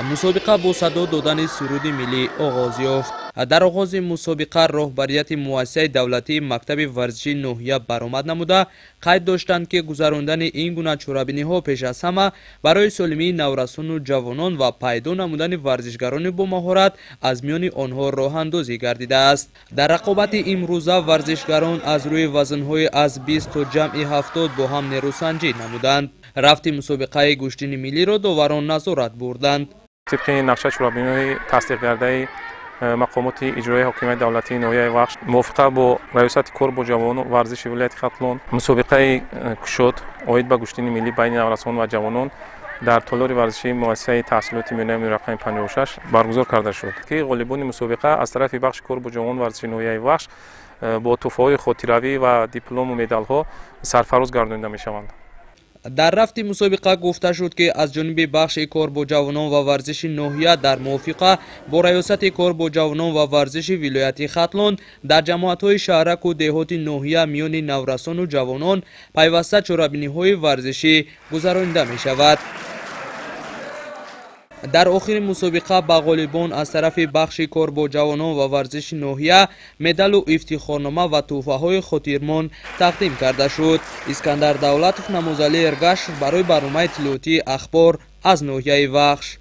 مسابقه با صدا دادن سرود ملی آغاز یافت. در آغاز مسابقه راهبریت مؤسسه دولتی مکتب ورزشی نوحیه برآمد نموده قید داشتند که گذراندن این گونه چورابینی ها پیش از همه برای سالمی نورسان و جوانان و پیدا نمودن ورزشگران با مهارت از میان آنها راه اندازی گردیده است. در رقابت امروزه ورزشگران از روی وزنهای از 20 تا جمع 70 با هم نیروسنجی نمودند. رفت مسابقه گشتین ملی را داوران نظارت بردند. طبق نقشه چورابینی تصدیق کرده مقامات اجرایی حکومت دولتی نوحیه وخش موافقه با ریاست کار با جوانان ورزش ولایت خرطلون مسابقه کشاد عاید به گشتین ملی بین نورسان و جوانان در تالار ورزشی مؤسسه تحصیلات میانه رقم 56 برگزار کرده شد که غالبان مسابقه از طرف بخش کار با جوانان ورزشی نوحیه وخش با تحفه‌های خاطره‌ای و دیپلم و مدال‌ها سرفراز گردانده می‌شوند. در رفت مسابقه گفته شد که از جانب بخش کار با جوانان و ورزش نوحیه در موافقه با ریاست کار با جوانان و ورزش ولایت خرطلون در جماعت‌های شهرک و دهات نوحیه میان نورسان و جوانان پیوسته چورابینی‌های ورزشی گذرانده می‌شود. در آخر مسابقه به غالبان از طرف بخش کار با جوانان و ورزش نوحیه مدال و افتخارنامه و تحفه‌های خاطرمان تقدیم کرده شد. اسکندر دولتов نمازلی ارگش برای برنامه اطلاعاتی اخبار از نوحیه وخش.